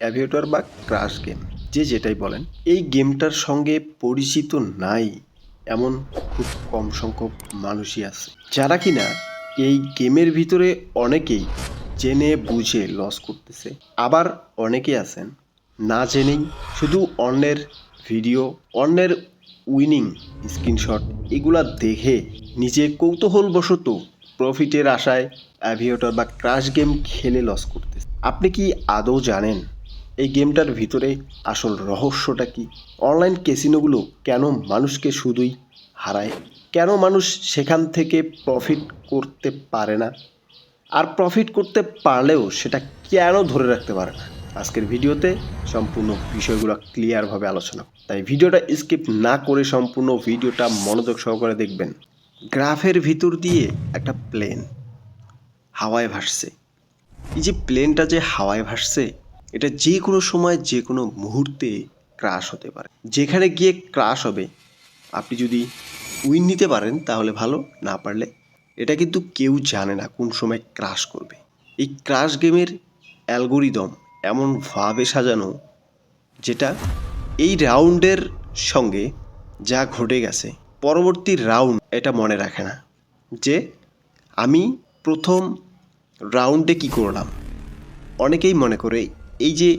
Aviator বা crash game, যে যেটাই বলেন, এই গেমটার সঙ্গে পরিচিত নাই এমন খুব কম সংখ্যক মানুষই আছে, যারা কিনা এই গেমের ভিতরে অনেকেই জেনে বুঝে লস করতেছে। আবার অনেকে আছেন না জেনেই শুধু অন্যের ভিডিও, অন্যের উইনিং স্ক্রিনশট এগুলা দেখে নিজে কৌতূহলবশত প্রফিটের আশায় অ্যাভিয়েটর বা ক্রাশ গেম খেলে লস করতেছে। আপনি কি আদৌ জানেন এই গেমটার ভিতরে আসল রহস্যটা কি? অনলাইন ক্যাসিনোগুলো কেন মানুষকে শুধুই হারায়? কেন মানুষ সেখান থেকে প্রফিট করতে পারে না? আর প্রফিট করতে পারলেও সেটা কেন ধরে রাখতে পারে না? আজকের ভিডিওতে সম্পূর্ণ বিষয়গুলো ক্লিয়ারভাবে আলোচনা, তাই ভিডিওটা স্কিপ না করে সম্পূর্ণ ভিডিওটা মনোযোগ সহকারে দেখবেন। গ্রাফের ভিতর দিয়ে একটা প্লেন হাওয়ায় ভাসছে। এই যে প্লেনটা যে হাওয়ায় ভাসছে, এটা যে কোনো সময় যে কোনো মুহূর্তে ক্রাশ হতে পারে। যেখানে গিয়ে ক্রাশ হবে, আপনি যদি উইন নিতে পারেন তাহলে ভালো, না পারলে এটা কিন্তু কেউ জানে না কোন সময় ক্রাশ করবে। এই ক্রাশ গেমের অ্যালগোরিদম এমনভাবে সাজানো, যেটা এই রাউন্ডের সঙ্গে যা ঘটে গেছে পরবর্তী রাউন্ড এটা মনে রাখে না, যে আমি প্রথম রাউন্ডে কি করলাম। অনেকেই মনে করে এই যে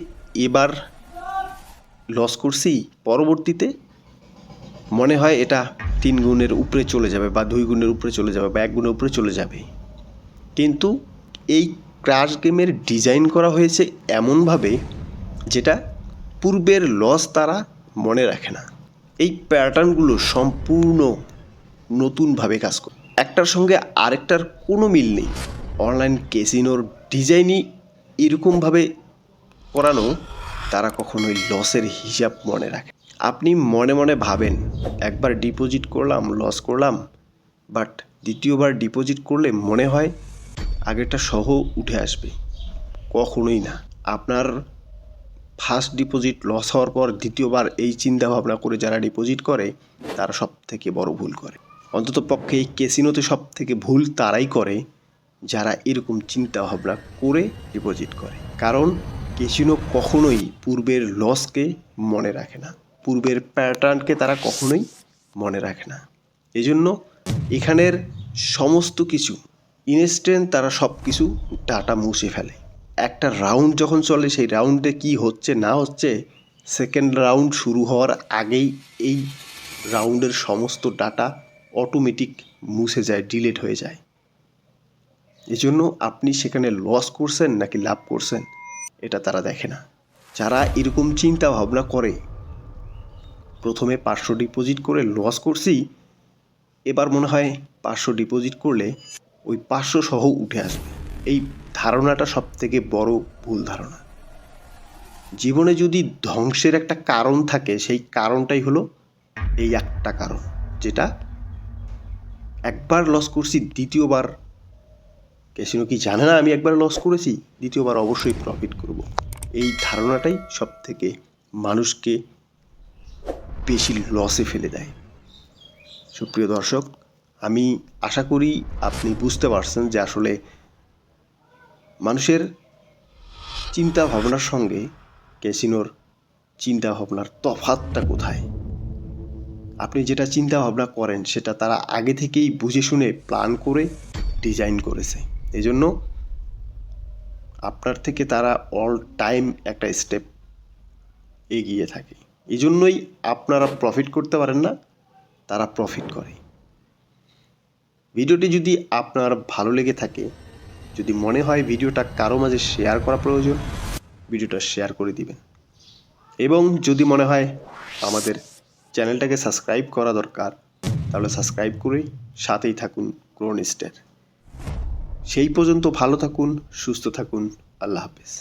এবার লস করছি, পরবর্তীতে মনে হয় এটা 3 গুণের উপরে চলে যাবে বা 2 গুণের উপরে চলে যাবে বা 1 গুণের উপরে চলে যাবে। কিন্তু এই ক্রাশ গেমের ডিজাইন করা হয়েছে এমনভাবে যেটা পূর্বের লস তারা মনে রাখে না। এই প্যাটার্নগুলো সম্পূর্ণ নতুনভাবে কাজ করে, একটার সঙ্গে আরেকটার কোনো মিল নেই। অনলাইন ক্যাসিনোর ডিজাইনই এরকমভাবে করানো, তারা কখনোই লসের হিসাব মনে রাখে। আপনি মনে মনে ভাবেন একবার ডিপোজিট করলাম লস করলাম, বাট দ্বিতীয়বার ডিপোজিট করলে মনে হয় আগেরটা সহ উঠে আসবে। কখনোই না। আপনার ফার্স্ট ডিপোজিট লস হওয়ার পর দ্বিতীয়বার এই চিন্তা ভাবনা করে যারা ডিপোজিট করে, তারা সব থেকে বড় ভুল করে। অন্তত পক্ষে এই ক্যাসিনোতে সব থেকে ভুল তারাই করে যারা এরকম চিন্তা ভাবনা করে ডিপোজিট করে। কারণ ক্যাসিনো কখনোই পূর্বের লসকে মনে রাখে না, পূর্বের প্যাটার্নকে তারা কখনোই মনে রাখে না। এজন্য এখানের সমস্ত কিছু ইনস্ট্যান্ট তারা সব কিছু ডাটা মুছে ফেলে। একটা রাউন্ড যখন চলে, সেই রাউন্ডে কি হচ্ছে না হচ্ছে, সেকেন্ড রাউন্ড শুরু হওয়ার আগেই এই রাউন্ডের সমস্ত ডাটা অটোমেটিক মুছে যায়, ডিলিট হয়ে যায়। এজন্য আপনি সেখানে লস করছেন নাকি লাভ করছেন এটা তারা দেখে না। যারা এরকম চিন্তা ভাবনা করে, প্রথমে 500 ডিপোজিট করে লস করছি, এবার মনে হয় 500 ডিপোজিট করলে ওই 500 সহ উঠে আসবে, এই ধারণাটা সব থেকে বড় ভুল ধারণা। জীবনে যদি ধ্বংসের একটা কারণ থাকে, সেই কারণটাই হলো এই একটা কারণ, যেটা একবার লস করছি, দ্বিতীয়বার ক্যাসিনো কি জানে না আমি একবার লস করেছি, দ্বিতীয়বার অবশ্যই প্রফিট করব। এই ধারণাটাই সব থেকে মানুষকে বেশি লসে ফেলে দেয়। সুপ্রিয় দর্শক, আমি আশা করি আপনি বুঝতে পারছেন যে আসলে মানুষের চিন্তা ভাবনার সঙ্গে ক্যাসিনোর চিন্তা ভাবনার তফাৎটা কোথায়। আপনি যেটা চিন্তা ভাবনা করেন সেটা তারা আগে থেকেই বুঝে শুনে প্ল্যান করে ডিজাইন করেছে। এজন্য আপনার থেকে তারা অল টাইম একটা স্টেপ এগিয়ে থাকে। এই জন্যই আপনারা প্রফিট করতে পারেন না, তারা প্রফিট করে। ভিডিওটি যদি আপনার ভালো লেগে থাকে, যদি মনে হয় ভিডিওটা কারো মাঝে শেয়ার করা প্রয়োজন, ভিডিওটা শেয়ার করে দিবেন। এবং যদি মনে হয় আমাদের চ্যানেলটাকে সাবস্ক্রাইব করা দরকার, তাহলে সাবস্ক্রাইব করে সাথেই থাকুন ক্রোনিস্টের। সেই পর্যন্ত ভালো থাকুন, সুস্থ থাকুন। আল্লাহ হাফেজ।